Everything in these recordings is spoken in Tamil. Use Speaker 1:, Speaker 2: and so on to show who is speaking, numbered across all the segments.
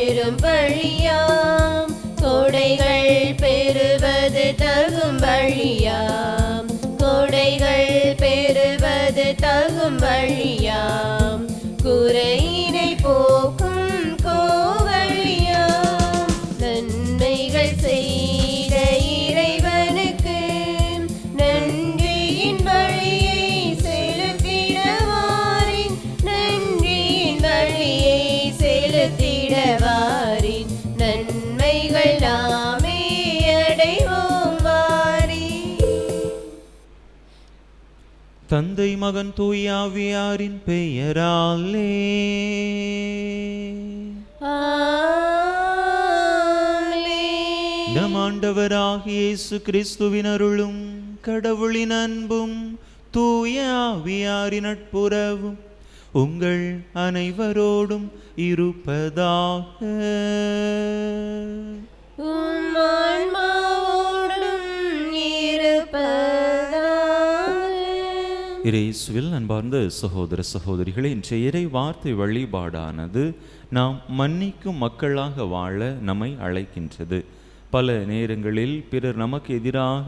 Speaker 1: பெரும் வழியாம், கொடைகள் பெறுவது தகும் வழியாம், கொடைகள் பெறுவது தகும் வழியாம், குறையினை போக்கும் கோவழியாம், நன்மைகள் செய்த இறைவனுக்கு நன்றியின் வழியை செலுத்திடவாரின், நன்றியின் வழியை செலுத்திடவாரின், நன்மைகள் நாமே அடைவோம் வாரி.
Speaker 2: தந்தை மகன் தூய ஆவியாரின் பெயராலே
Speaker 1: ஆமென்.
Speaker 2: நம் ஆண்டவராகிய இயேசு கிறிஸ்துவின் அருளும் கடவுளின் அன்பும் தூய ஆவியாரின் நட்புறவும் உங்கள் அனைவரோடும் இருப்பதாக.
Speaker 1: உம் ஆன்மாவோடும் இருப்பதாக.
Speaker 2: இயேசுவில் அன்பார்ந்த சகோதர சகோதரிகளே, இன்றைய இறை வார்த்தை வழிபாடானது நாம் மன்னிக்கும் மக்களாக வாழ நம்மை அழைக்கின்றது. பல நேரங்களில் பிறர் நமக்கு எதிராக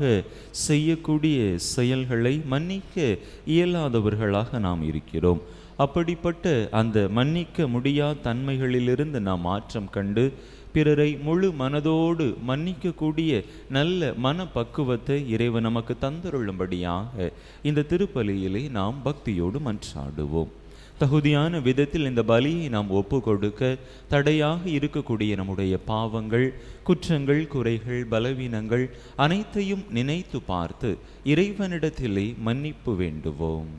Speaker 2: செய்யக்கூடிய செயல்களை மன்னிக்க இயலாதவர்களாக நாம் இருக்கிறோம். அப்படிப்பட்ட அந்த மன்னிக்க முடியாத தன்மைகளிலிருந்து நாம் மாற்றம் கண்டு பிறரை முழு மனதோடு மன்னிக்கக்கூடிய நல்ல மனப்பக்குவத்தை இறைவன் நமக்கு தந்தருளும்படியாக இந்த திருப்பலியிலே நாம் பக்தியோடு மன்றாடுவோம். தகுதியான விதத்தில் இந்த பலியை நாம் ஒப்பு கொடுக்க தடையாக இருக்கக்கூடிய நம்முடைய பாவங்கள், குற்றங்கள், குறைகள், பலவீனங்கள் அனைத்தையும் நினைத்து பார்த்து இறைவனிடத்திலே மன்னிப்பு வேண்டுவோம்.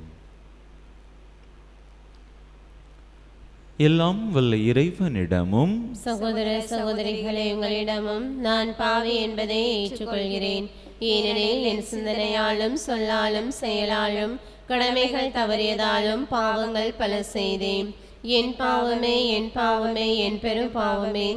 Speaker 2: எல்லாம் வல்ல இறைவனிடமும்
Speaker 1: சகோதர சகோதரிகளே, உங்களிடமும் நான் பாவி என்பதை ஏற்றுக்கொள்கிறேன். ஏனெனில் என் சிந்தனையாலும் சொல்லாலும் செயலாலும் கடமைகள் தவறியதாலும் பாவங்கள் பல செய்தேன். என் பாவமே, என் பாவமே, என் பெரும் பாவமே.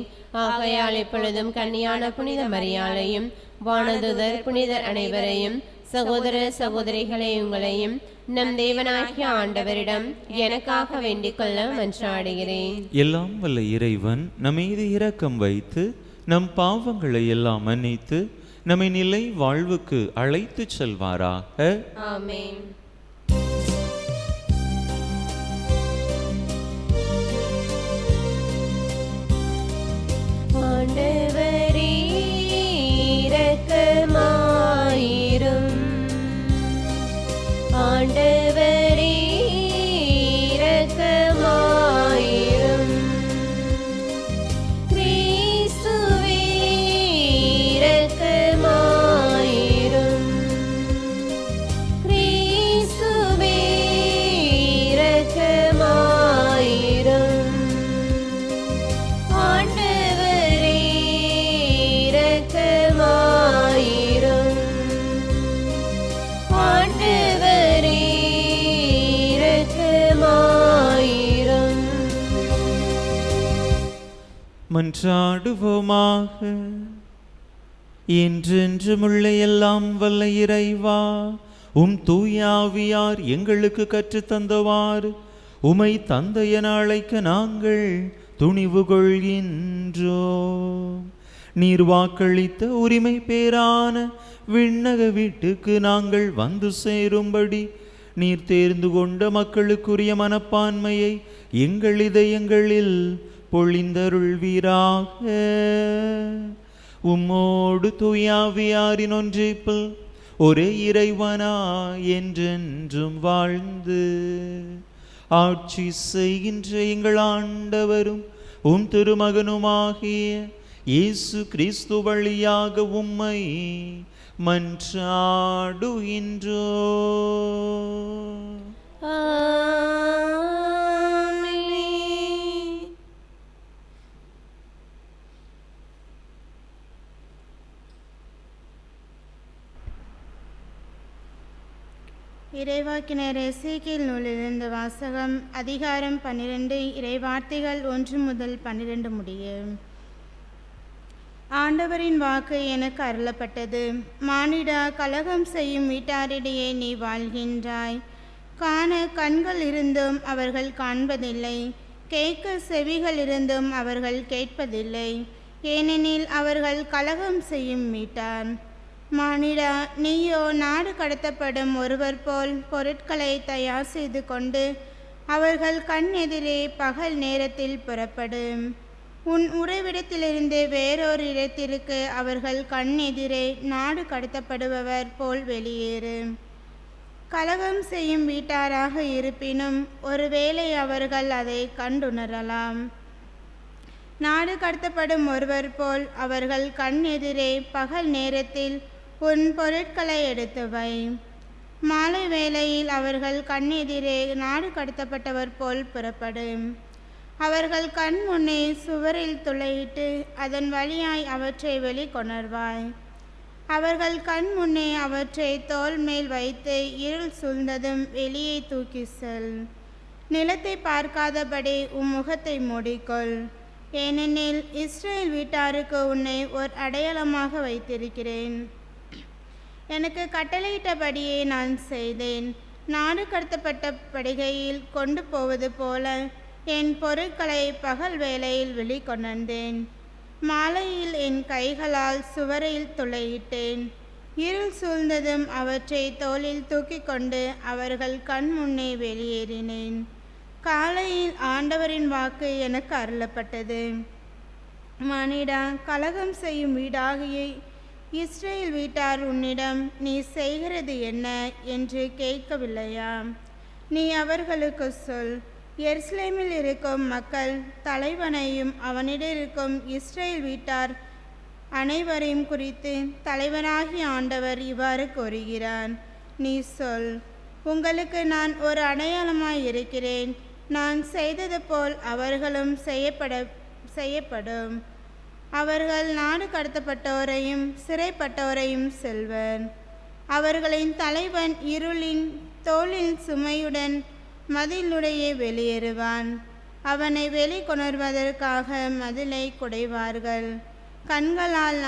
Speaker 1: ஆகையால் இப்பொழுதும் கன்னியான புனித மரியாளையும் வானதுதர் புனிதர் அனைவரையும் சகோதர சகோதரிகளை உங்களையும் நம் தேவனாகிய ஆண்டவரிடம் எனக்காக வேண்டிக் கொள்ள மன்றாடுகிறேன்.
Speaker 2: எல்லாம் வல்ல இறைவன் நம்மீது இரக்கம் வைத்து நம் பாவங்களை எல்லாம் மன்னித்து நம்மை நிலை வாழ்வுக்கு அழைத்து செல்வாராக.
Speaker 1: ஆமென். ஆண்டவரே இரக்கமாயிரும், ஆண்டவரே இரக்கமாயிரும், கிறிஸ்துவே இரக்கமாயிரும், கிறிஸ்துவே இரக்கமாயிரும், ஆண்டவரே இரக்கமாயிரும், ஆண்டவரே இரக்கமாயிரும்.
Speaker 2: மன்றாடுவோமாக. என்றென்றுமுள்ள எல்லாம் வல்ல இறைவா, உம் தூய ஆவியார் எங்களுக்கு கற்றுத்தந்தவாறு உமை தந்தை என அழைக்க நாங்கள் துணிவு கொள்கின்றோம். நீர் வாக்களித்த உரிமை பேரான விண்ணக வீட்டுக்கு நாங்கள் வந்து சேரும்படி நீர் தேர்ந்து கொண்ட மக்களுக்குரிய மனப்பான்மையை எங்கள் இதயங்களில் பொழிந்தருள்வீராக. உம்மோடு தூய ஆவியாரின் ஒன்றிப்பில் ஒரே இறைவனா என்றென்றும் வாழ்ந்து ஆட்சி செய்கின்ற எங்கள் ஆண்டவரும் உம் திருமகனுமாகிய இயேசு கிறிஸ்து வழியாக உம்மை மன்றாடுகின்றோம்.
Speaker 3: இறைவாக்கினர் எசேக்கியேல் நூலிலிருந்து வாசகம். அதிகாரம் 12. இறைவார்த்தைகள் 1 முதல் 12 முடிய. ஆண்டவரின் வாக்கு எனக்கு அருளப்பட்டது. மானிடா, கலகம் செய்யும் வீட்டாரிடையே நீ வாழ்கின்றாய். காண கண்கள் இருந்தும் அவர்கள் காண்பதில்லை, கேட்க செவிகள் இருந்தும் அவர்கள் கேட்பதில்லை, ஏனெனில் அவர்கள் கலகம் செய்யும் மீட்டான். மானிடா, நீயோ நாடு கடத்தப்படும் ஒருவர் போல் பொருட்களை தயார் செய்து கொண்டு அவர்கள் கண் எதிரே பகல் நேரத்தில் புறப்படும். உன் உறைவிடத்திலிருந்து வேறொரு இடத்திற்கு அவர்கள் கண் எதிரே நாடு கடத்தப்படுபவர் போல் வெளியேறு. கலகம் செய்யும் வீட்டாராக இருப்பினும் ஒருவேளை அவர்கள் அதை கண்டுணரலாம். நாடு கடத்தப்படும் ஒருவர் போல் அவர்கள் கண் எதிரே பகல் நேரத்தில் உன் பொருட்களை எடுத்து வை. மாலை வேளையில் அவர்கள் கண் எதிரே நாடு கடத்தப்பட்டவர் போல் புறப்படும். அவர்கள் கண் முன்னே சுவரில் துளையிட்டு அதன் வழியாய் அவற்றை வெளிக்கொணர்வாய். அவர்கள் கண் முன்னே அவற்றை தோல் மேல் வைத்து இருள் சூழ்ந்ததும் வெளியே தூக்கி செல். நிலத்தை பார்க்காதபடி உம் முகத்தை மூடிக்கொள், ஏனெனில் இஸ்ரேல் வீட்டாருக்கு உன்னை ஒரு அடையாளமாக வைத்திருக்கிறேன். எனக்கு கட்டளையிட்டபடியே நான் செய்தேன். நாடு கடத்தப்பட்ட படுகையில் கொண்டு போவது போல என் பொருட்களை பகல் வேளையில் வெளிக்கொணர்ந்தேன். மாலையில் என் கைகளால் சுவரில் துளையிட்டேன். இருள் சூழ்ந்ததும் அவற்றை தோளில் தூக்கி கொண்டு அவர்கள் கண் முன்னே வெளியேறினேன். காலையில் ஆண்டவரின் வாக்கு எனக்கு அருளப்பட்டது. மானிடா, கலகம் செய்யும் வீடாகிய இஸ்ரேல் வீட்டார் உன்னிடம் நீ செய்கிறது என்ன என்று கேட்கவில்லையா? நீ அவர்களுக்கு சொல், எருசலேமில் இருக்கும் மக்கள் தலைவனையும் அவனிடம் இருக்கும் இஸ்ரேல் வீட்டார் அனைவரையும் குறித்து தலைவனாகிய ஆண்டவர் இவ்வாறு கூறுகிறான். நீ சொல், உங்களுக்கு நான் ஒரு அடையாளமாய் இருக்கிறேன். நான் செய்தது போல் அவர்களும் செய்யப்படும். அவர்கள் நாடு கடத்தப்பட்டோரையும் சிறைப்பட்டோரையும் செல்வர். அவர்களின் தலைவன் இருளின் தோளில் சுமையுடன் மதிலுடைய வெளியேறுவான். அவனை வெளிக்கொணர்வதற்காக மதிலை குடைவார்கள். கண்களால்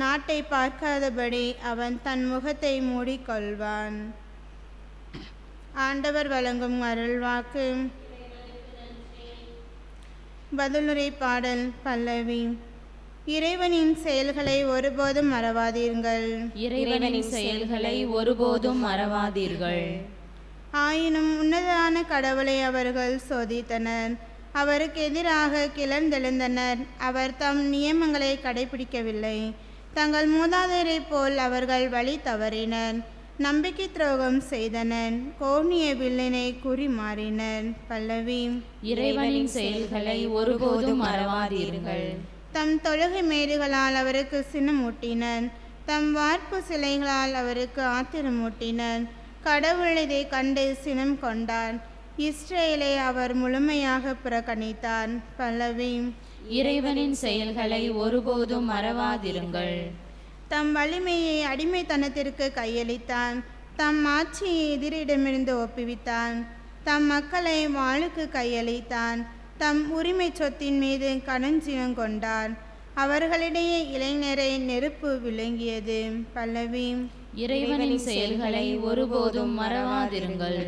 Speaker 3: நாட்டை பார்க்காதபடி அவன் தன் முகத்தை மூடிக்கொள்வான். ஆண்டவர் வழங்கும் அருள்வாக்கு. பதிலுரை பாடல் பல்லவி. இறைவனின் செயல்களை ஒருபோதும் மறவாதீர்கள்.
Speaker 1: இறைவனின் செயல்களை ஒருபோதும் மறவாதீர்கள்.
Speaker 3: ஆயினும் உன்னதமான கடவுளை அவர்கள் சோதித்தனர், அவருக்கு எதிராக கிளர்ந்தெழுந்தனர். அவர் தம் நியமங்களை கடைபிடிக்கவில்லை. தங்கள் மூதாதையரைப் போல் அவர்கள் வழி தவறினர். நம்பிக்கை துரோகம் செய்தனர். கோணிய வில்லினை குறிமாறினர். பல்லவி.
Speaker 1: இறைவனின் செயல்களை ஒருபோதும் மறவாதீர்கள்.
Speaker 3: தம் தொழுகை மேடுகளால் அவருக்கு சினமூட்டினர். தம் வார்ப்பு சிலைகளால் அவருக்கு ஆத்திரமூட்டினர். கடவுள் இதை கண்டு சினம் கொண்டார். இஸ்ரேலை அவர் முழுமையாக புறக்கணித்தார். பல்லவி.
Speaker 1: இறைவனின் செயல்களை ஒருபோதும் மறவாதிருங்கள்.
Speaker 3: தம் வலிமையை அடிமைத்தனத்திற்கு கையளித்தான். தம் ஆட்சியை எதிரிடமிருந்து ஒப்புவித்தான். தம் மக்களை வாளுக்கு கையளித்தான். தம் உரிமை சொத்தின் மீது கடுஞ்சினம் கொண்டார். அவர்களிடையே இளைஞரை நெருப்பு விளங்கியது. பல்லவி.
Speaker 1: இறைவனின் செயல்களை ஒருபோதும் மறவாதிருங்கள்.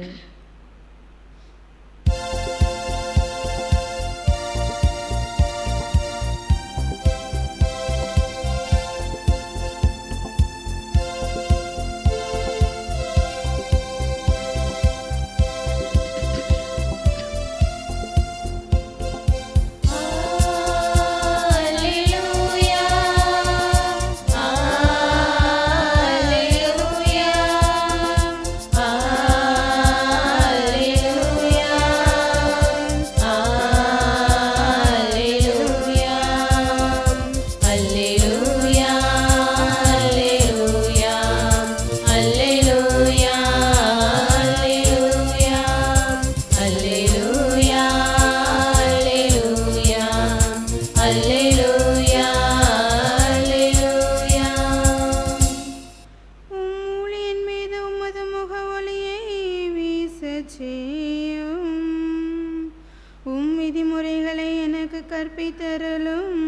Speaker 3: கற்பித்தருளும்.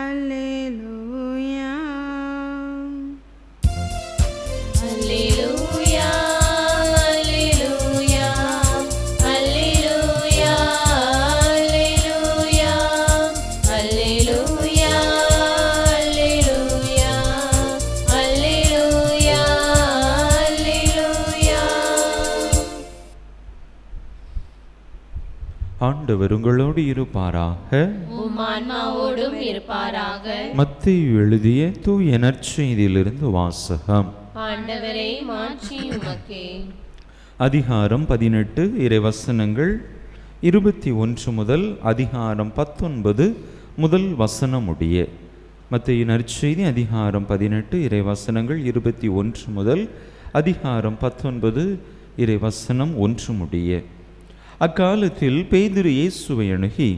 Speaker 3: அல்லேலூயா.
Speaker 1: அல்லேலூயா, அல்லேலூயா, அல்லேலூயா,
Speaker 4: அல்லேலூயா அல்லேலூயா அல்லேலூயா அல்லேலூயா.
Speaker 2: ஆண்டவர் உங்களோடு இருப்பாராக.
Speaker 4: உம் ஆன்மாவோடும் இருப்பாராக.
Speaker 2: மத்தேயு எழுதிய தூய நற்செய்தியிலிருந்து வாசகம்.
Speaker 4: ஆண்டவரை மாற்றி உமக்கே.
Speaker 2: அதிகாரம் 18 இறைவசனங்கள் 21 முதல் அதிகாரம் 19 முதல் வசனம் முடிய. மத்தேயு நற்செய்தி அதிகாரம் 18 இறைவசனங்கள் 21 முதல் அதிகாரம் 19 இறைவசனம் 1 முடிய. அக்காலத்தில் பேதுரு இயேசுவை அணுகி,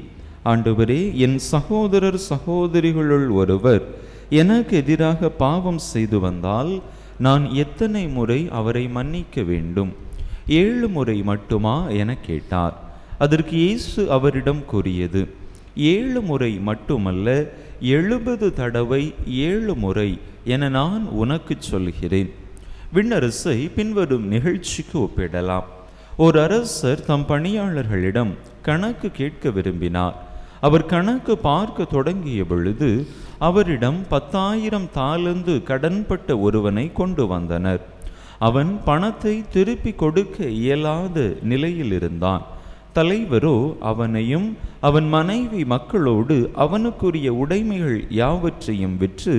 Speaker 2: ஆண்டவரே, என் சகோதரர் சகோதரிகளுள் ஒருவர் எனக்கு எதிராக பாவம் செய்து வந்தால் நான் எத்தனை முறை அவரை மன்னிக்க வேண்டும்? 7 முறை மட்டுமா என கேட்டார். அதற்கு இயேசு அவரிடம் கூறியது, 7 முறை மட்டுமல்ல, 70 தடவை 7 முறை என நான் உனக்கு சொல்கிறேன். விண்ணரசை பின்வரும் நிகழ்ச்சிக்கு ஒப்பிடலாம். ஒரு அரசர் தம் பணியாளர்களிடம் கணக்கு கேட்க விரும்பினார். அவர் கணக்கு பார்க்க தொடங்கிய பொழுது அவரிடம் 10,000 தாலந்து கடன்பட்ட ஒருவனை கொண்டு வந்தனர். அவன் பணத்தை திருப்பி கொடுக்க இயலாத நிலையில் இருந்தான். தலைவரோ அவனையும் அவன் மனைவி மக்களோடு அவனுக்குரிய உடைமைகள் யாவற்றையும் விற்று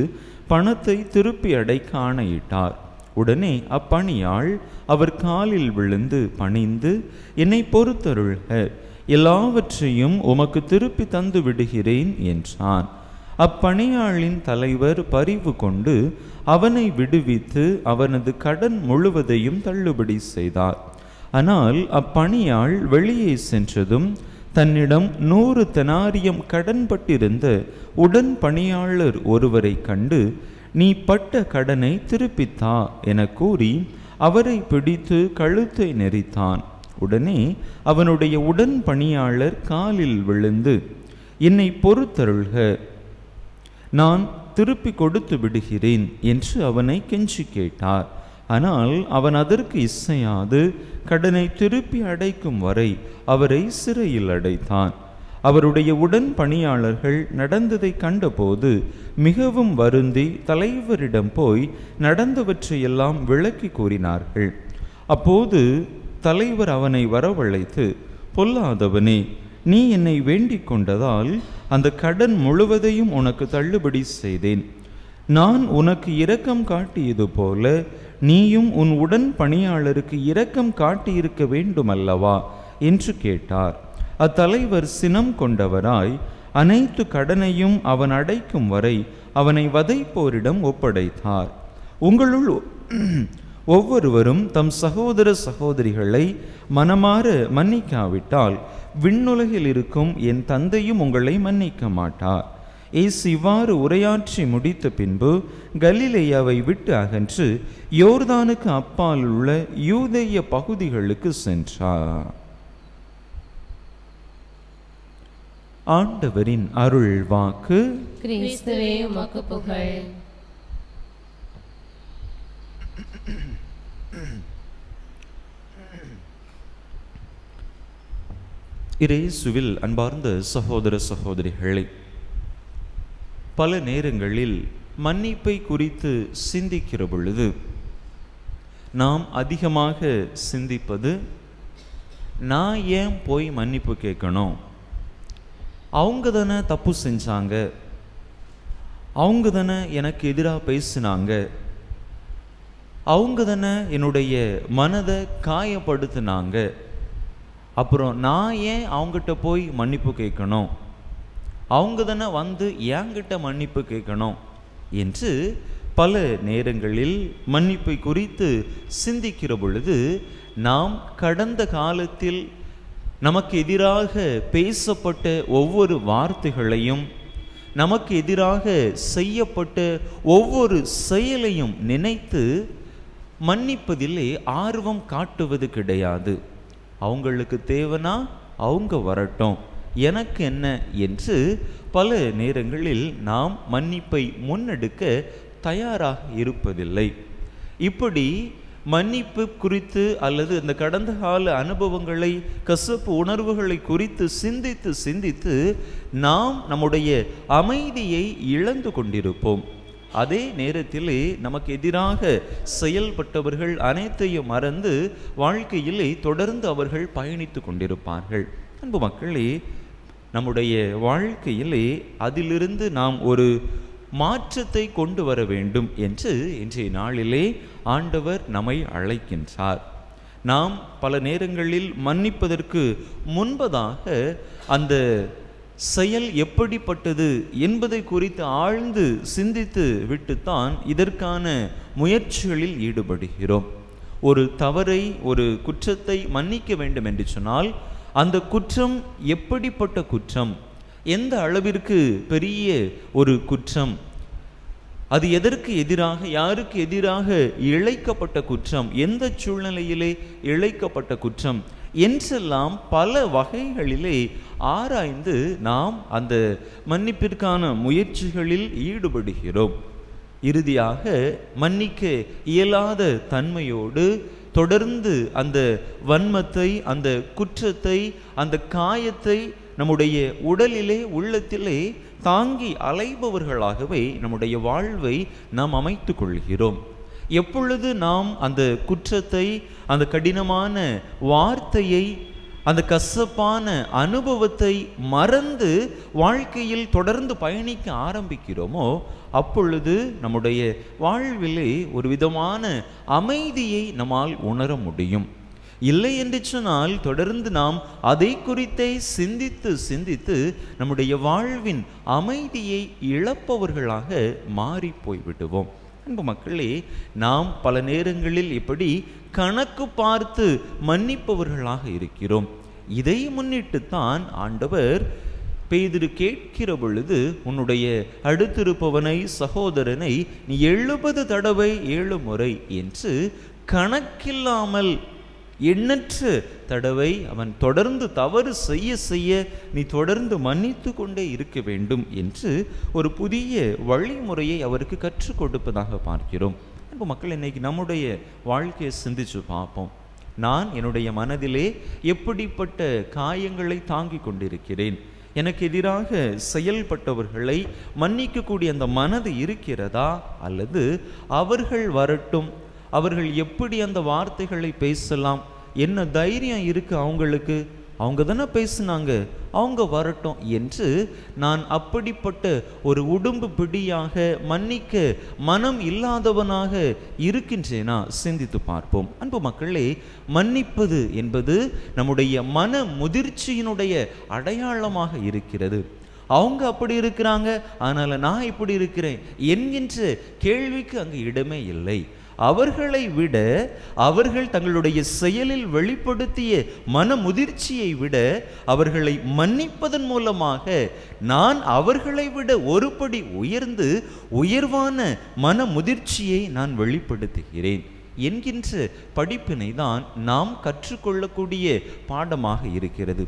Speaker 2: பணத்தை திருப்பி அடைக்க ஆணையிட்டார். உடனே அப்பணியாள் அவர் காலில் விழுந்து பணிந்து, என்னை பொறுத்தருள்க, எல்லாவற்றையும் உமக்கு திருப்பி தந்து விடுகிறேன் என்றான். அப்பணியாளின் தலைவர் பரிவு கொண்டு அவனை விடுவித்து அவனது கடன் முழுவதையும் தள்ளுபடி செய்தார். ஆனால் அப்பணியாள் வெளியே சென்றதும் தன்னிடம் 100 தெனாரியம் கடன்பட்டிருந்த உடன் பணியாளர் ஒருவரை கண்டு, நீ பட்ட கடனை திருப்பித்தா என கூறி அவரை பிடித்து கழுத்தை நெரித்தான். உடனே அவனுடைய உடன் பணியாளர் காலில் விழுந்து, என்னை பொறுத்தருள்க, நான் திருப்பி கொடுத்து விடுகிறேன் என்று அவனை கெஞ்சி கேட்டார். ஆனால் அவன் அதற்கு இசையாது கடனை திருப்பி அடைக்கும் வரை அவரை சிறையில் அடைத்தான். அவருடைய உடன் பணியாளர்கள் நடந்ததை கண்டபோது மிகவும் வருந்தி தலைவரிடம் போய் நடந்தவற்றையெல்லாம் விளக்கி கூறினார்கள். அப்போது தலைவர் அவனை வரவழைத்து, பொல்லாதவனே, நீ என்னை வேண்டிக் கொண்டதால் அந்த கடன் முழுவதையும் உனக்கு தள்ளுபடி செய்தேன். நான் உனக்கு இரக்கம் காட்டியது போல நீயும் உன் உடன் பணியாளருக்கு இரக்கம் காட்டியிருக்க வேண்டுமல்லவா என்று கேட்டார். அத்தலைவர் சினம் கொண்டவராய் அனைத்து கடனையும் அவன் அடைக்கும் வரை அவனை வதைப்போரிடம் ஒப்படைத்தார். உங்களுள் ஒவ்வொருவரும் தம் சகோதர சகோதரிகளை மனமாற மன்னிக்காவிட்டால் விண்ணுலகில் இருக்கும் என் தந்தையும் உங்களை மன்னிக்க மாட்டார். இயேசு இவ்வாறு உரையாற்றி முடித்த பின்பு கலிலேயாவை விட்டு அகன்று யோர்தானுக்கு அப்பால் உள்ள யூதேய பகுதிகளுக்கு சென்றார். ஆண்டவரின் அருள் வாக்கு.
Speaker 4: கிறிஸ்துவே உமக்கு புகழ்.
Speaker 2: இயேசுவில் அன்பார்ந்த சகோதர சகோதரிகளே, பல நேரங்களில் மன்னிப்பை குறித்து சிந்திக்கிற பொழுது நாம் அதிகமாக சிந்திப்பது, நான் ஏன் போய் மன்னிப்பு கேட்கணும், அவங்க தானே தப்பு செஞ்சாங்க, அவங்க தானே எனக்கு எதிராக பேசினாங்க, அவங்க தானே என்னுடைய மனதை காயப்படுத்தினாங்க, அப்புறம் நான் ஏன் அவங்ககிட்ட போய் மன்னிப்பு கேட்கணும், அவங்க தானே வந்து என்கிட்ட மன்னிப்பு கேட்கணும் என்று பல நேரங்களில் மன்னிப்பை குறித்து சிந்திக்கிற பொழுது நாம் கடந்த காலத்தில் நமக்கு எதிராக பேசப்பட்ட ஒவ்வொரு வார்த்தைகளையும், நமக்கு எதிராக செய்யப்பட்ட ஒவ்வொரு செயலையும் நினைத்து மன்னிப்பதிலே ஆர்வம் காட்டுவது கிடையாது. அவங்களுக்கு தேவைன்னா அவங்க வரட்டும், எனக்கு என்ன என்று பல நேரங்களில் நாம் மன்னிப்பை முன்னெடுக்க தயாராக இருப்பதில்லை. இப்படி மன்னிப்பு குறித்து அல்லது அந்த கடந்த கால அனுபவங்களை, கசப்பு உணர்வுகளை குறித்து சிந்தித்து சிந்தித்து நாம் நம்முடைய அமைதியை இழந்து கொண்டிருப்போம். அதே நேரத்திலே நமக்கு எதிராக செயல்பட்டவர்கள் அனைத்தையும் மறந்து வாழ்க்கையிலே தொடர்ந்து அவர்கள் பயணித்து கொண்டிருப்பார்கள். அன்பு மக்களே, நம்முடைய வாழ்க்கையிலே அதிலிருந்து நாம் ஒரு மாற்றத்தை கொண்டு வர வேண்டும் என்று இன்றைய நாளிலே ஆண்டவர் நம்மை அழைக்கின்றார். நாம் பல நேரங்களில் மன்னிப்பதற்கு முன்பதாக அந்த செயல் எப்படிப்பட்டது என்பதை குறித்து ஆழ்ந்து சிந்தித்து விட்டுத்தான் இதற்கான முயற்சிகளில் ஈடுபடுகிறோம். ஒரு தவறை, ஒரு குற்றத்தை மன்னிக்க வேண்டும் என்று சொன்னால் அந்த குற்றம் எப்படிப்பட்ட குற்றம், எந்த அளவிற்கு பெரிய ஒரு குற்றம், அது எதற்கு எதிராக, யாருக்கு எதிராக இழைக்கப்பட்ட குற்றம், எந்த சூழ்நிலையிலே இழைக்கப்பட்ட குற்றம் என்றெல்லாம் பல வகைகளிலே ஆராய்ந்து நாம் அந்த மன்னிப்பிற்கான முயற்சிகளில் ஈடுபடுகிறோம். இறுதியாக மன்னிக்க இயலாத தன்மையோடு தொடர்ந்து அந்த வன்மத்தை, அந்த குற்றத்தை, அந்த காயத்தை நம்முடைய உடலிலே, உள்ளத்திலே தாங்கி அலைபவர்களாகவே நம்முடைய வாழ்வை நாம் அமைத்து கொள்கிறோம். எப்பொழுது நாம் அந்த குற்றத்தை, அந்த கடினமான வார்த்தையை, அந்த கசப்பான அனுபவத்தை மறந்து வாழ்க்கையில் தொடர்ந்து பயணிக்க ஆரம்பிக்கிறோமோ அப்பொழுது நம்முடைய வாழ்விலே ஒரு விதமான அமைதியை நம்மால் உணர முடியும். இல்லை என்று சொன்னால் தொடர்ந்து நாம் அதை குறித்தே சிந்தித்து சிந்தித்து நம்முடைய வாழ்வின் அமைதியை இழப்பவர்களாக மாறி போய்விடுவோம். அன்பு மக்களே, நாம் பல நேரங்களில் இப்படி கணக்கு பார்த்து மன்னிப்பவர்களாக இருக்கிறோம். இதை முன்னிட்டுத்தான் ஆண்டவர் பேதுரு கேட்கிற பொழுது, உன்னுடைய அடுத்திருப்பவனை, சகோதரனை நீ 70 தடவை 7 முறை என்று கணக்கில்லாமல் எண்ணற்ற தடவை அவன் தொடர்ந்து தவறு செய்ய செய்ய நீ தொடர்ந்து மன்னித்து கொண்டே இருக்க வேண்டும் என்று ஒரு புதிய வழிமுறையை அவருக்கு கற்றுக் கொடுப்பதாக பார்க்கிறோம். அன்பு மக்கள், இன்னைக்கு நம்முடைய வாழ்க்கையை சிந்திச்சு பார்ப்போம். நான் என்னுடைய மனதிலே எப்படிப்பட்ட காயங்களை தாங்கி கொண்டிருக்கிறேன்? எனக்கு எதிராக செயல்பட்டவர்களை மன்னிக்கக்கூடிய அந்த மனது இருக்கிறதா? அல்லது அவர்கள் வரட்டும், அவர்கள் எப்படி அந்த வார்த்தைகளை பேசலாம், என்ன தைரியம் இருக்கு அவங்களுக்கு, அவங்க தானே பேசுனாங்க, அவங்க வரட்டும் என்று நான் அப்படிப்பட்ட ஒரு உடும்பு பிடியாக மன்னிக்க மனம் இல்லாதவனாக இருக்கின்றேனா? சிந்தித்து பார்ப்போம். அன்பு மக்களே, மன்னிப்பது என்பது நம்முடைய மன முதிர்ச்சியினுடைய அடையாளமாக இருக்கிறது. அவங்க அப்படி இருக்கிறாங்க, அதனால நான் இப்படி இருக்கிறேன் என்கின்ற கேள்விக்கு அங்கு இடமே இல்லை. அவர்களை விட, அவர்கள் தங்களுடைய செயலில் வெளிப்படுத்திய மன முதிர்ச்சியை விட, அவர்களை மன்னிப்பதன் மூலமாக நான் அவர்களை விட ஒருபடி உயர்ந்து உயர்வான மன முதிர்ச்சியை நான் வெளிப்படுத்துகிறேன் என்கின்ற படிப்பினை தான் நாம் கற்றுக்கொள்ளக்கூடிய பாடமாக இருக்கிறது.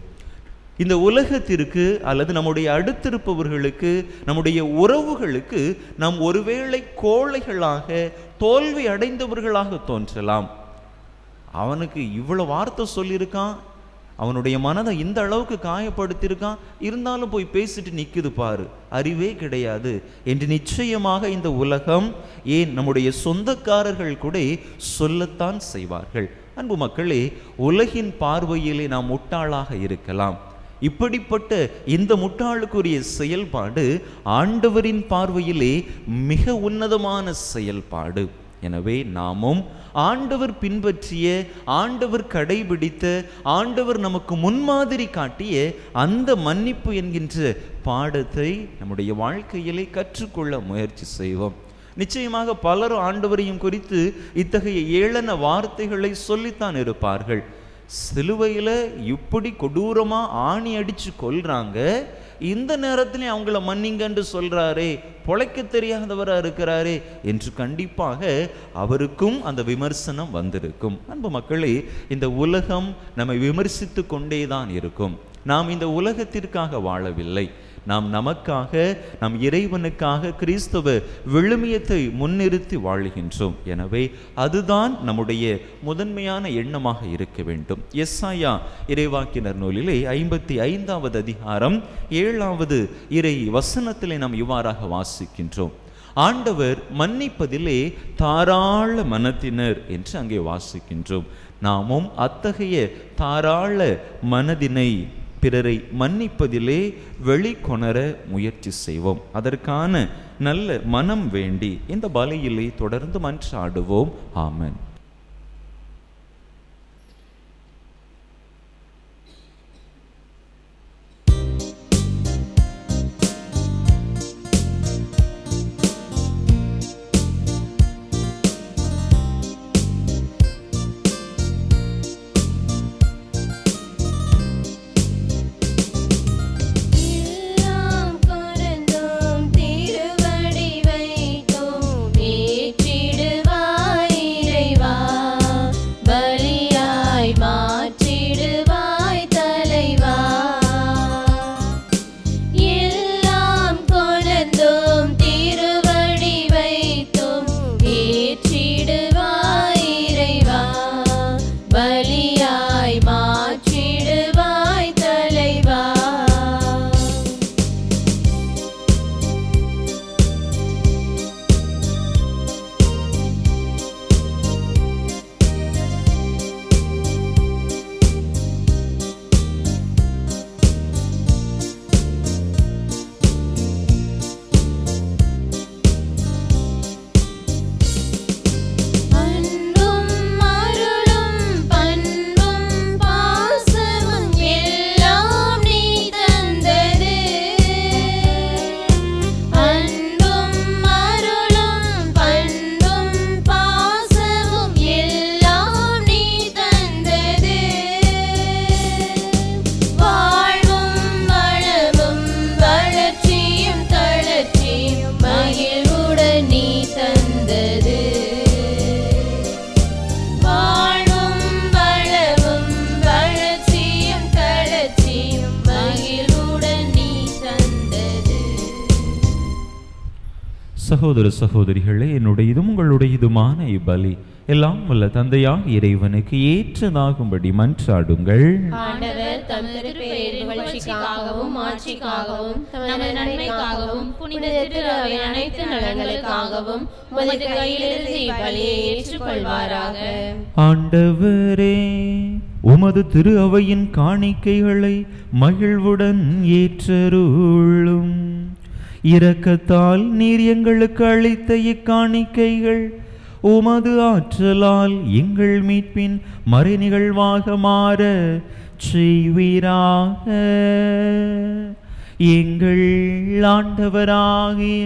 Speaker 2: இந்த உலகத்திற்கு அல்லது நம்முடைய அடுத்திருப்பவர்களுக்கு, நம்முடைய உறவுகளுக்கு நாம் ஒருவேளை கோழைகளாக, தோல்வி அடைந்தவர்களாக தோன்றலாம். அவனுக்கு இவ்வளவு வார்த்தை சொல்லியிருக்கான், அவனுடைய மனதை இந்த அளவுக்கு காயப்படுத்தியிருக்கான், இருந்தாலும் போய் பேசிட்டு நிற்குது பாரு, அறிவே கிடையாது என்று நிச்சயமாக இந்த உலகம், ஏன் நம்முடைய சொந்தக்காரர்கள் கூட சொல்லத்தான் செய்வார்கள். அன்பு மக்களே, உலகின் பார்வையிலே நாம் முட்டாளாக இருக்கலாம். இப்படிப்பட்ட இந்த முட்டாளுக்குரிய செயல்பாடு ஆண்டவரின் பார்வையிலே மிக உன்னதமான செயல்பாடு. எனவே நாமும் ஆண்டவர் பின்பற்றிய, ஆண்டவர் கடைபிடித்த, ஆண்டவர் நமக்கு முன்மாதிரி காட்டிய அந்த மன்னிப்பு என்கின்ற பாடத்தை நம்முடைய வாழ்க்கையிலே கற்றுக்கொள்ள முயற்சி செய்வோம். நிச்சயமாக பலரும் ஆண்டவரையும் குறித்து இத்தகைய ஏளன வார்த்தைகளை சொல்லித்தான் இருப்பார்கள். சிலுவையில் இப்படி கொடூரமா ஆணி அடிச்சு கொல்றாங்க, இந்த நேரத்திலே அவங்கள மன்னிங்கன்று சொல்றாரே, பொழைக்க தெரியாதவரா இருக்கிறாரே என்று கண்டிப்பாக அவருக்கும் அந்த விமர்சனம் வந்திருக்கும். அன்பு மக்களே, இந்த உலகம் நம்மை விமர்சித்து கொண்டேதான் இருக்கும். நாம் இந்த உலகத்திற்காக வாழவில்லை, நாம் நமக்காக, நம் இறைவனுக்காக கிறிஸ்தவ விழுமியத்தை முன்னிறுத்தி வாழுகின்றோம். எனவே அதுதான் நம்முடைய முதன்மையான எண்ணமாக இருக்க வேண்டும். எஸ்ஐயா இறைவாக்கினர் நூலிலே 55வது அதிகாரம் 7வது இறை வசனத்திலே நாம் இவ்வாறாக வாசிக்கின்றோம். ஆண்டவர் மன்னிப்பதிலே தாராள மனத்தினர் என்று அங்கே வாசிக்கின்றோம். நாமும் அத்தகைய தாராள மனதினை பிறரை மன்னிப்பதிலே வெளிக்கொணர முயற்சி செய்வோம். அதற்கான நல்ல மனம் வேண்டி இந்த பலியிலே தொடர்ந்து மன்றாடுவோம். ஆமென். சகோதர சகோதரிகளே, என்னுடையதும் உங்களுடையதுமான இப்பலி எல்லாம் வல்ல தந்தையாக இறைவனுக்கு ஏற்றதாகும்படி மன்றாடுங்கள்.
Speaker 4: ஆண்டவர் தமது பேரின் புகழ்ச்சிக்காகவும் ஆட்சிக்காகவும் நமது நன்மைக்காகவும் புனித திரு அவையின் அனைத்து நலன்களுக்காகவும் உமது கையிலிருந்து இப்பலியை ஏற்றுக்கொள்வாராக.
Speaker 2: ஆண்டவரே, உமது திரு அவையின் காணிக்கைகளை மகிழ்வுடன் ஏற்றருளும். இரக்கத்தால் நீர் எங்களுக்கு அளித்த இக்காணிக்கைகள் உமது ஆற்றலால் எங்கள் மீட்பின் மறை நிகழ்வாக மாற செய்வீராக. எங்கள் ஆண்டவராகிய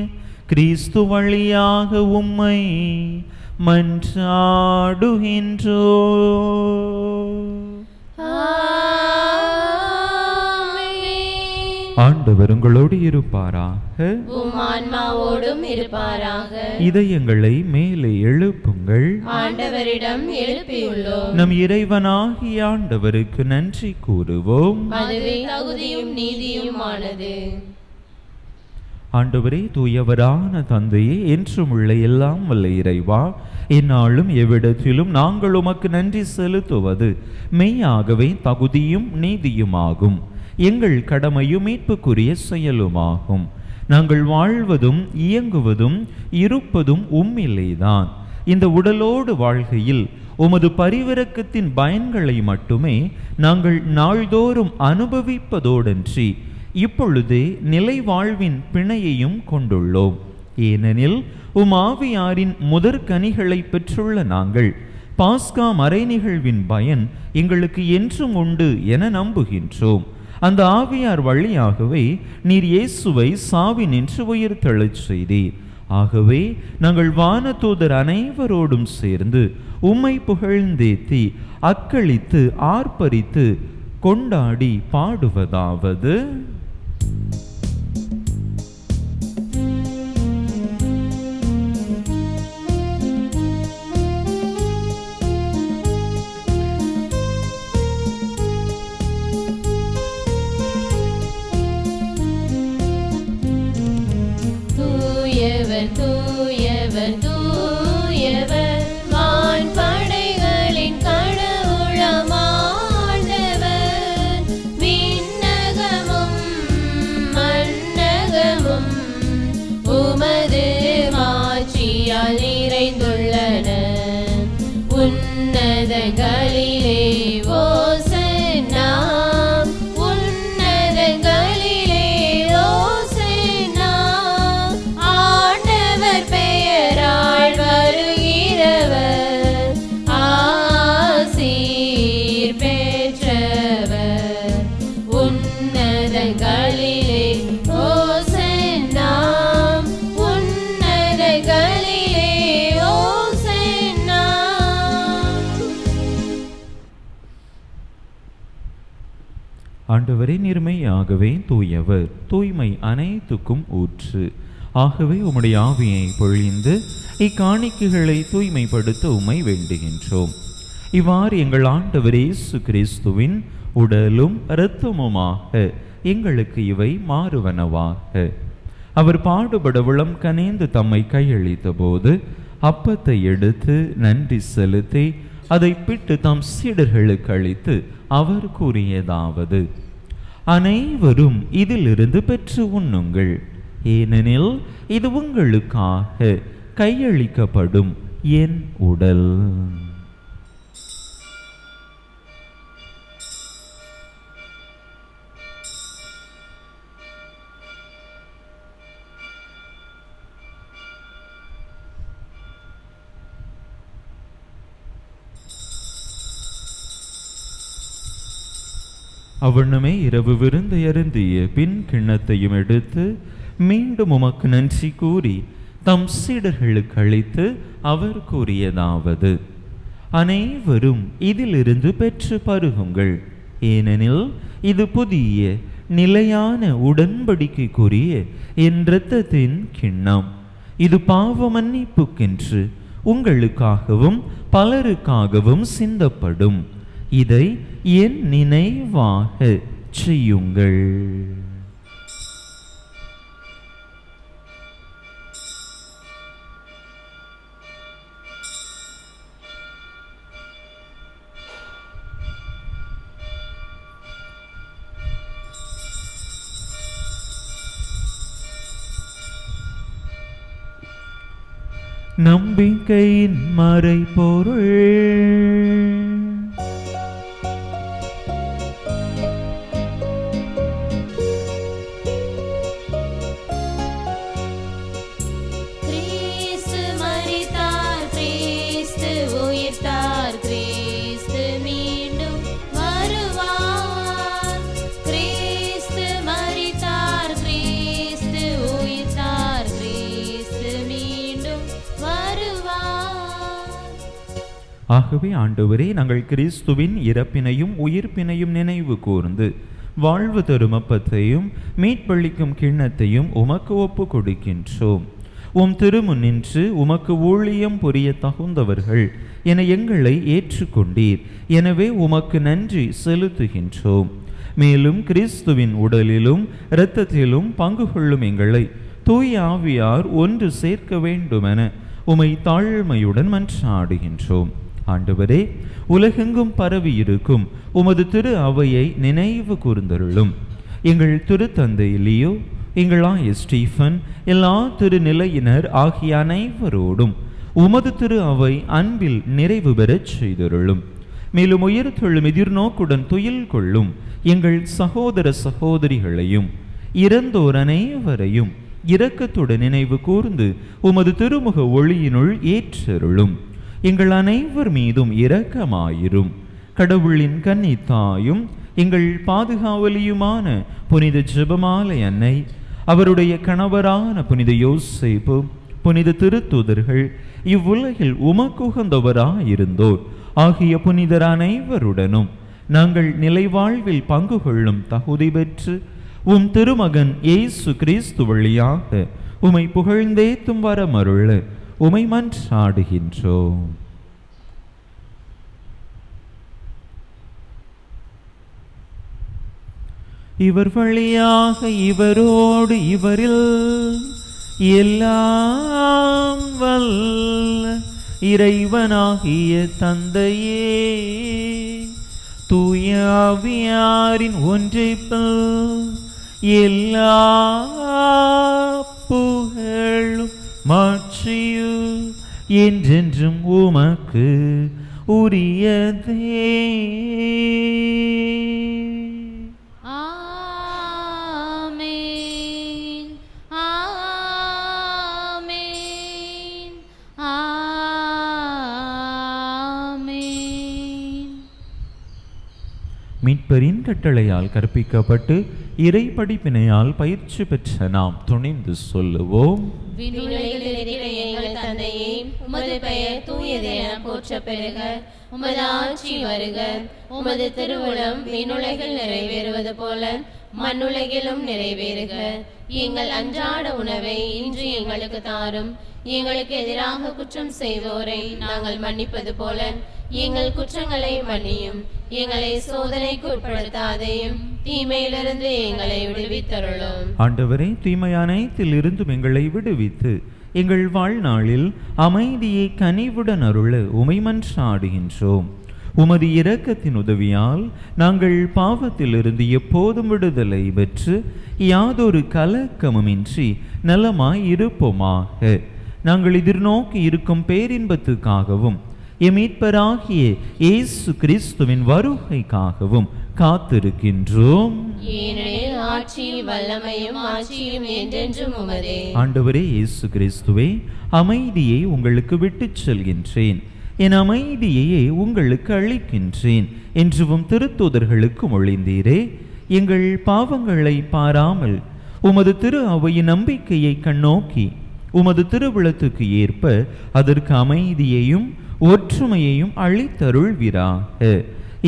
Speaker 2: கிறிஸ்து வழியாக உம்மை மன்றாடுகின்றோ. ஆண்டவர் உங்களோடு இருப்பாராக.
Speaker 4: உம் ஆன்மாவோடும் இருப்பாராக.
Speaker 2: இதயங்களை மேலே எழுப்புங்கள்.
Speaker 4: ஆண்டவரிடம் எழுப்பியுள்ளோம்.
Speaker 2: நம் இறைவனாகிய ஆண்டவருக்கு நன்றி கூறுவோம்.
Speaker 4: அதுவே தகுதியும் நீதியுமானது.
Speaker 2: ஆண்டவரே, தூயவரான தந்தையே, என்றும் உள்ள எல்லாம் வல்ல இறைவா, எந்நாளும் எவ்விடத்திலும் நாங்கள் உமக்கு நன்றி செலுத்துவது மெய்யாகவே தகுதியும் நீதியுமாகும். எங்கள் கடமையும் மீட்புக்குரிய செயலுமாகும். நாங்கள் வாழ்வதும் இயங்குவதும் இருப்பதும் உம்மில்லைதான். இந்த உடலோடு வாழ்கையில் உமது பரிவிரக்கத்தின் பயன்களை மட்டுமே நாங்கள் நாள்தோறும் அனுபவிப்பதோடன்றி இப்பொழுதே நிலை வாழ்வின் பிணையையும் கொண்டுள்ளோம். ஏனெனில் ஆவியாரின் முதற்கனிகளை பெற்றுள்ள நாங்கள் பாஸ்கா மறை நிகழ்வின் பயன் எங்களுக்கு என்றும் உண்டு என நம்புகின்றோம். அந்த ஆவியார் வழியாகவே நீர் இயேசுவை சாவினின்று உயிர்த்தெழச் செய்தீர். ஆகவே நாங்கள் வானதூதர் அனைவரோடும் சேர்ந்து உம்மை புகழ்ந்தேத்தி அக்களித்து ஆர்ப்பரித்து கொண்டாடி பாடுவதாவது:
Speaker 4: தூயவர் தூயவர் தூயவர் வான்படைகளின் கடவுளமாண்டவர். விண்ணகமும் மண்ணகமும் உமது மாட்சியால் நிறைந்துள்ளன. உன்னதங்களிலே ஓசன்னா, உன்னதங்களிலே ஓசன்னா. ஆண்டவர் பெயரால் வருகிறவர் ஆசீர் பெற்றவர். உன்னதங்களிலே ஓசன்னா, உன்னதங்களிலே ஓசன்னா.
Speaker 2: ஆண்டவரே, நீர்மையாகவே தூயவர், தூய்மை அனைத்துக்கும் ஊற்று. ஆகவே உம்முடைய ஆவியை பொழிந்து இக்காணிக்கைகளை தூய்மைப்படுத்த உம்மை வேண்டுகின்றோம். இவ்வாறு எங்கள் ஆண்டவர் இயேசு கிறிஸ்துவின் உடலும் இரத்தமுமாக எங்களுக்கு இவை மாறுவனவாக. அவர் பாடுபட உளம் கனிந்து தம்மை கையளித்த போது அப்பத்தை எடுத்து நன்றி செலுத்தி அதை பிட்டு தம் சீடர்களுக்கு அளித்து அவர் கூறியதாவது: அனைவரும் இதிலிருந்து பெற்று உண்ணுங்கள், ஏனெனில் இது உங்களுக்காக கையளிக்கப்படும் என் உடல். அவ்வண்ணமே இரவு விருந்தை அருந்திய பின் கிண்ணத்தையும் எடுத்து மீண்டும் உமக்கு நன்றி கூறி தம் சீடர்களுக்கு அளித்து அவர் கூறியதாவது: அனைவரும் இதிலிருந்து பெற்று பருகுங்கள், ஏனெனில் இது புதிய நிலையான உடன்படிக்கைக்குரிய என் இரத்தத்தின் கிண்ணம். இது பாவ மன்னிப்புக்கென்று உங்களுக்காகவும் பலருக்காகவும் சிந்தப்படும். இதை என் நினைவாக செய்யுங்கள். நம்பிக்கையின் மறைபொருள். ஆகவே ஆண்டவரே, நாங்கள் கிறிஸ்துவின் இறப்பினையும் உயிர்ப்பினையும் நினைவு கூர்ந்து வாழ்வு தரும் அப்பத்தையும் மீட்பளிக்கும் கிண்ணத்தையும் உமக்கு ஒப்பு கொடுக்கின்றோம். உம் திருமுன் நின்று உமக்கு ஊழியம் புரிய தகுந்தவர்கள் என எங்களை ஏற்றுக்கொண்டீர். எனவே உமக்கு நன்றி செலுத்துகின்றோம். மேலும் கிறிஸ்துவின் உடலிலும் இரத்தத்திலும் பங்கு கொள்ளும் எங்களை தூய ஆவியார் ஒன்று சேர்க்க வேண்டுமென உமை தாழ்மையுடன் மன்றாடுகின்றோம். ஆண்டவரே, உலகெங்கும் பரவி இருக்கும் உமது திரு அவையை நினைவு கூர்ந்தருளும். எங்கள் திருத்தந்தை லியோ, எங்கள் ஆயர் ஸ்டீஃபன், எல்லா திருநிலையினர் ஆகிய அனைவரோடும் உமது திரு அவை அன்பில் நிறைவு பெறச் செய்தருளும். மேலும் உயிர்த்தெழும் எதிர்நோக்குடன் துயில் கொள்ளும் எங்கள் சகோதர சகோதரிகளையும் இறந்தோர் அனைவரையும் இரக்கத்துடன் நினைவு கூர்ந்து உமது திருமுக ஒளியினுள் ஏற்றருளும். எங்கள் அனைவர் மீதும் இரக்கமாயிரும். கடவுளின் கன்னித்தாயும் எங்கள் பாதுகாவலியுமான புனித ஜெபமாலை அன்னை, அவருடைய கணவரான புனித யோசேப்பு, புனித திருத்தூதர்கள், இவ்வுலகில் உமக்குகந்தவராயிருந்தோர் ஆகிய புனிதர் அனைவருடனும் நாங்கள் நிலைவாழ்வில் பங்கு கொள்ளும் தகுதி பெற்று உம் திருமகன் இயேசு கிறிஸ்து வழியாக உமை புகழ்ந்தேத்தும் வரமருள உமை மன்றாடுகின்றோம். இவர் வழியாக இவரோடு இவரில் எல்லாம் வல்ல இறைவனாகிய தந்தையே, தூய ஆவியாரின் ஒன்றிப்பில் எல்லா புகழும் மாட்சியும் என்றென்றும் உமக்கு உரியதே.
Speaker 1: ஆமென். ஆமென். ஆமென்.
Speaker 2: மீட்பரின் கட்டளையால் கற்பிக்கப்பட்டு இறை படிப்பினையால் பயிற்சி பெற்ற நாம் துணிந்து சொல்லுவோம்.
Speaker 4: விண்ணுலகில் இருக்கிற எங்கள் தந்தையே, உமது பெயர் தூயது என போற்றப் பெறுக. உமது ஆட்சி வருக. உமது திருவுளம் விண்ணுலகில் நிறைவேறுவது போல மண்ணுலகிலும் நிறைவேறுக. எங்கள் அன்றாட உணவை இன்று எங்களுக்கு தாரும். எங்களுக்கு எதிராக குற்றம் செய்வோரை நாங்கள் மன்னிப்பது போல எங்கள் குற்றங்களை மன்னியும். எங்களை சோதனைக்கு உட்படுத்தாதையும் தீமையிலிருந்து எங்களை விடுவித்தருளும்.
Speaker 2: ஆண்டவரே, தீமை அனைத்தில் இருந்தும் எங்களை விடுவித்து எங்கள் வாழ்நாளில் அமைதியை கனிவுடன் அருள உமை மன்றாடுகின்றோம். உமது இரக்கத்தின் உதவியால் நாங்கள் பாவத்திலிருந்து எப்போதும் விடுதலை பெற்று யாதொரு கலக்கமுமின்றி நலமாய் இருப்போமாக. நாங்கள் எதிர்நோக்கி இருக்கும் பேரின்பத்துக்காகவும் எமீட்பராகிய இயேசு கிறிஸ்துவின் வருகைக்காகவும் காத்திருக்கின்றோம்.
Speaker 4: ஏனெனில் ஆட்சியும் வல்லமையும் ஆட்சியும் என்றென்றும் உமதே.
Speaker 2: ஆண்டவரே இயேசு கிறிஸ்துவே, அமைதியை உங்களுக்கு விட்டுச் செல்கின்றேன், என் அமைதியையே உங்களுக்கு அளிக்கின்றேன் என்றும் திருத்தூதர்களுக்கு மொழிந்தீரே. எங்கள் பாவங்களை பாராமல் உமது திரு அவையின் நம்பிக்கையை கண்ணோக்கி உமது திருவிழத்துக்கு ஏற்ப அதற்கு அமைதியையும் ஒற்றுமையையும் அளித்தருள்வீராக.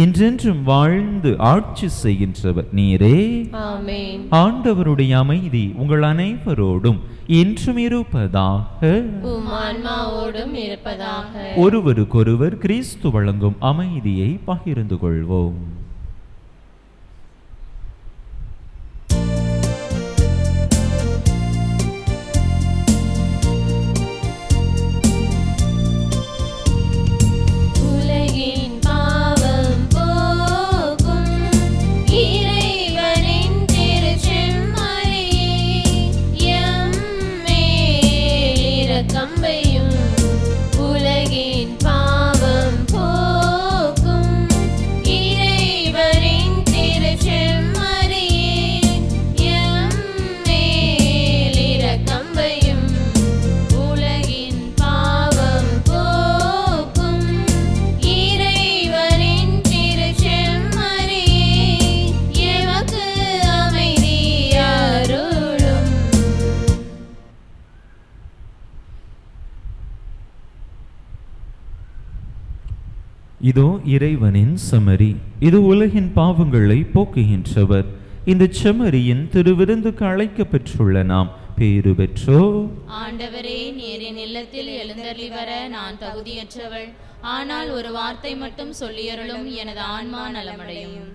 Speaker 2: என்றென்றும் வாழ்ந்து ஆட்சி செய்கின்றவர் நீரே.
Speaker 4: ஆமென்.
Speaker 2: ஆண்டவருடைய அமைதி உங்கள் அனைவரோடும் என்றும் இருப்பதாக.
Speaker 4: உம் ஆன்மாவோடும் இருப்பதாக.
Speaker 2: ஒருவருக்கொருவர் கிறிஸ்து வழங்கும் அமைதியை பகிர்ந்து கொள்வோம்.
Speaker 4: உலகின் பாவம் போக்கும் இறைவனின் திருச்செம்மறியே, எம்மேல் இரக்கம் வையும். உலகின் பாவம் போக்கும் இறைவனின் திருச்செம்மறியே, எம்மேல் இரக்கம் வையும். உலகின் பாவம் போக்கும் இறைவனின் திருச்செம்மறியே, எமக்கு அமைதி அருளும்.
Speaker 2: இதோ இறைவனின் செம்மறி, இது உலகின் பாவங்களை போக்குகின்றவர். இந்த செம்மறியின் திருவிருந்துக்கு அழைக்கப் பெற்றுள்ள நாம் பேறு பெற்றோ.
Speaker 1: ஆண்டவரே, நீர் என் இல்லத்தில் எழுந்தருளி வர நான் தகுதியற்றவள். ஆனால் ஒரு வார்த்தை மட்டும் சொல்லியருளும், எனது ஆன்மா நலமடையும்.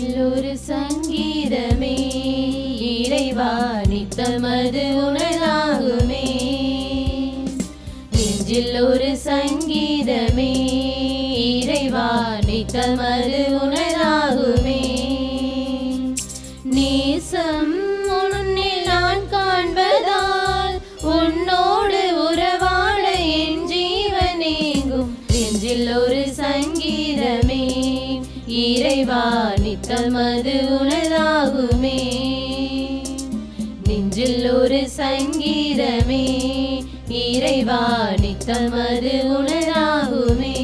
Speaker 4: நெஞ்சில் ஒரு சங்கீதமே இறைவா நித்தமது உணராகுமே. நெஞ்சில் ஒரு சங்கீதமே இறைவா நித்தமது உணராகுமே. நேசம் உன்னில் நான் காண்பதால் உன்னோடு உறவாட என் ஜீவனேங்கும். நெஞ்சில் ஒரு சங்கீதமே இறைவா நித்தமது உணராகுமே. நெஞ்சில் ஒரு சங்கீதமே இறைவா நித்தமது உணராகுமே.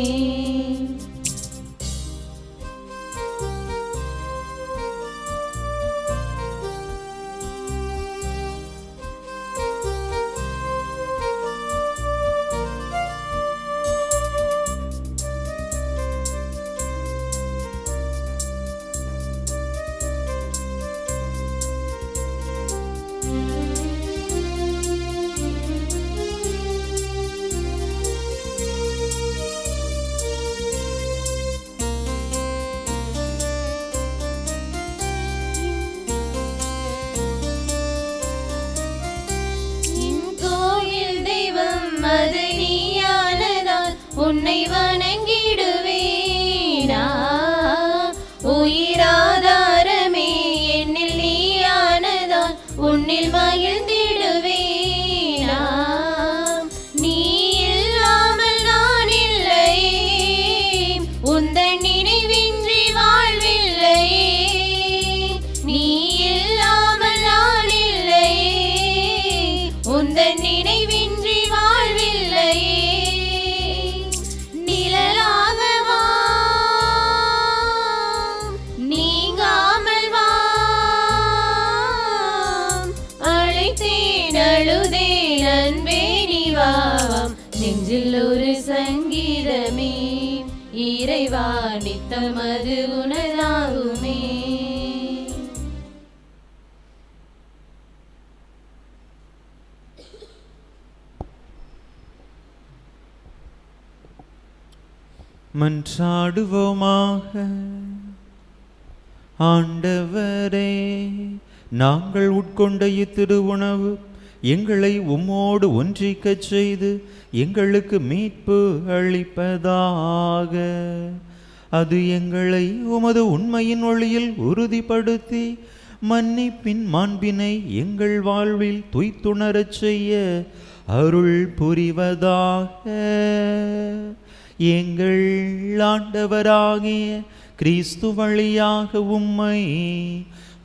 Speaker 4: அது நீயானதால் உன்னை வணங்கிடுவேனா. உயிராதாரமே என்னில் நீயானதால் உன்னில் மகிழ்ந்திடுவேனா. நீ இல்லாமல் நான் இல்லையே, உந்தன் நினைவின்றி வாழ்வில்லையே. நீ இல்லாமல் நான் இல்லையே, உந்தன் நினைவின்றி வாழ்வில்லையே. நிழலாக வா, நீங்காமல் வா. அழைத்தேன் அழுதேன் அன்பே நீ வாவாம். நெஞ்சில் ஒரு சங்கீதமே இறைவா நித்தமது உணராகுமே.
Speaker 2: மன்றாடுவோமாக. ஆண்டவரே, நாங்கள் உட்கொண்ட இத்திரு உணவு எங்களை உம்மோடு ஒன்றிக்கச் செய்து எங்களுக்கு மீட்பு அளிப்பதாக. அது எங்களை உமது உண்மையின் ஒளியில் உறுதிப்படுத்தி மன்னிப்பின் மாண்பினை எங்கள் வாழ்வில் துய்த்துணரச் செய்ய அருள் புரிவதாக. எங்கள் ஆண்டவராகிய கிறிஸ்து வழியாக உம்மை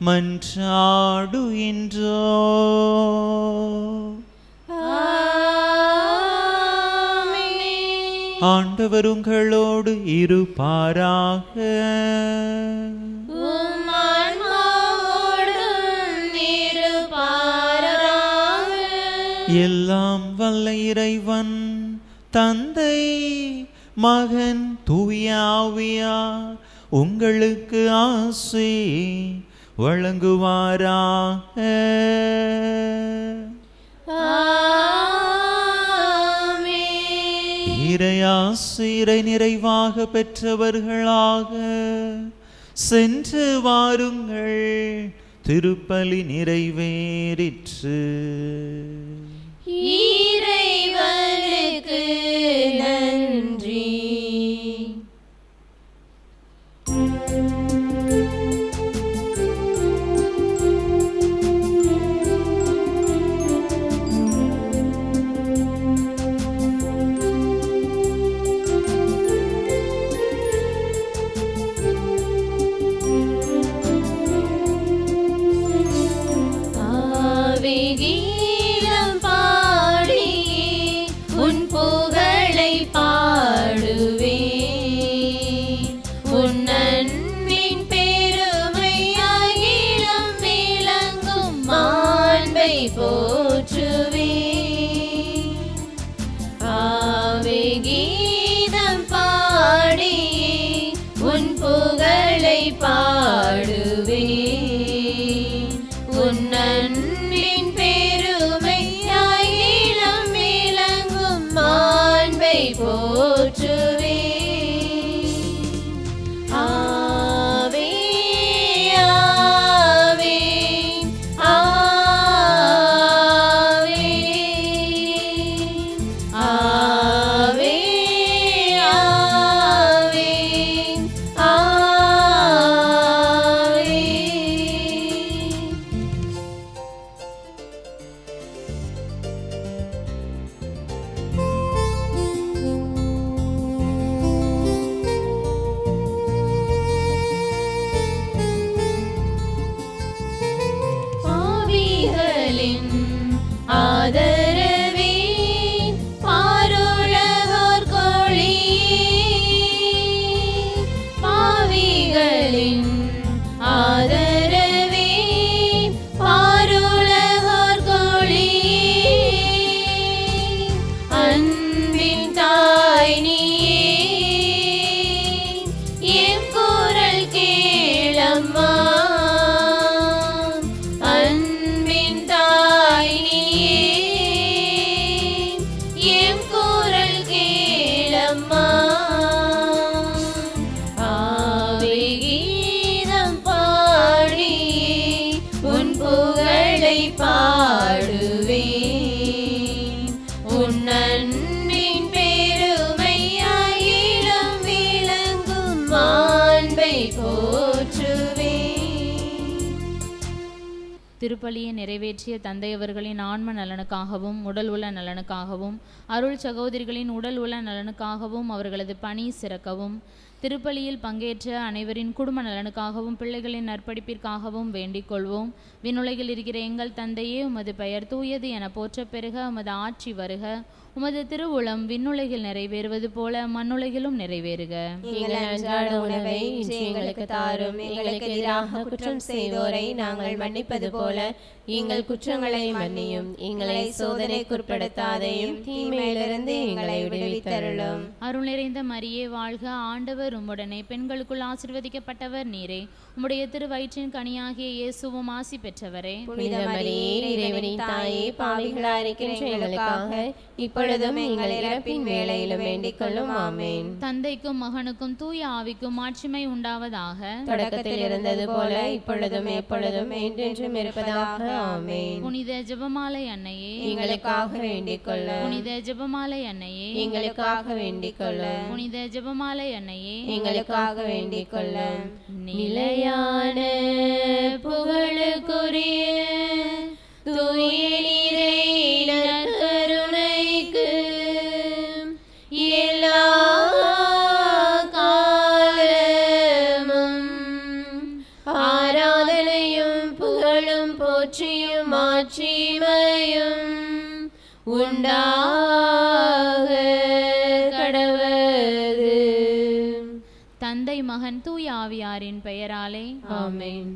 Speaker 2: மன்றாடுகின்றோம். ஆண்டவர் உங்களோடு இருப்பாராக. எல்லாம் வல்ல இறைவன் தந்தை மகன் தூயாவியார் உங்களுக்கு ஆசி வழங்குவாராக. இறையாசிரை நிறைவாக பெற்றவர்களாக சென்று வாருங்கள். திருப்பலி நிறைவேறிற்று.
Speaker 4: இறைவனுக்கு நன்றி. கீதம் பாடி உன் புகழை பாடுவே.
Speaker 1: திருப்பலியை நிறைவேற்றிய தந்தையவர்களின் ஆன்ம நலனுக்காகவும் உடல் உள்ள நலனுக்காகவும் அருள் சகோதரிகளின் உடல் உள்ள நலனுக்காகவும் அவர்களது பணி சிறக்கவும் திருப்பலியில் பங்கேற்ற அனைவரின் குடும்ப நலனுக்காகவும் பிள்ளைகளின் நற்படிப்பிற்காகவும் வேண்டிக் கொள்வோம். விண்ணுலகில் இருக்கிற எங்கள் தந்தையே, உமது பெயர் தூயது என போற்றப் பெறுக. உமது ஆட்சி வருக. உமது திருவுளம் விண்ணுலகில் நிறைவேறுவது போல மண்ணுலகிலும் நிறைவேறுக.
Speaker 4: எங்கள் அன்றாட உணவை இன்று எங்களுக்கு தாரும். எங்களுக்கு எதிராக குற்றம் செய்தோரை நாங்கள் மன்னிப்பது போல எங்கள் குற்றங்களை மன்னியும். எங்களை சோதனைக்குட்படுத்தாதையும் தீமையிலிருந்து எங்களை விடுவித்தருளும்.
Speaker 1: அருள் நிறைந்த மரியே வாழ்க. ஆண்டவர் உம்முடனே, பெண்களுக்குள் ஆசீர்வதிக்கப்பட்டவர் நீரே. உம்முடைய திருவயிற்றின் கனியாகிய இயேசுவும் ஆசி பெற்றவரே.
Speaker 4: புனித மரியே, இறைவனின் தாயே, பாவிகளாய் இருக்கின்ற எங்களுக்காக இப்பொழுதும் எங்கள் இறப்பின் வேளையிலும் வேண்டிக் கொள்ளும். ஆமென்.
Speaker 1: தந்தைக்கும் மகனுக்கும் தூய ஆவிக்கும் மாட்சிமை உண்டாவதாக.
Speaker 4: தொடக்கத்தில் இருந்தது போல இப்பொழுதும் எப்பொழுதும் என்றென்றும் இருப்பதாக. ஆமென்.
Speaker 1: புனித ஜெபமாலை அன்னையே,
Speaker 4: எங்களுக்காக வேண்டிக் கொள்ளும்.
Speaker 1: புனித ஜெபமாலை அன்னையே,
Speaker 4: எங்களுக்காக வேண்டிக் கொள்ளும்.
Speaker 1: புனித ஜெபமாலை அன்னையே,
Speaker 4: எங்களுக்காக வேண்டிக் கொள்ளும்.
Speaker 1: நிலையான புகழுக்குரிய தூய இறை நற்கருணைக்கு எல்லா காலமும் ஆராதனையும் புகழும் போற்றியும் மாட்சிமையும் உண்டாக கடவது. தந்தை மகன் தூய ஆவியாரின் பெயராலே.
Speaker 4: ஆமென்.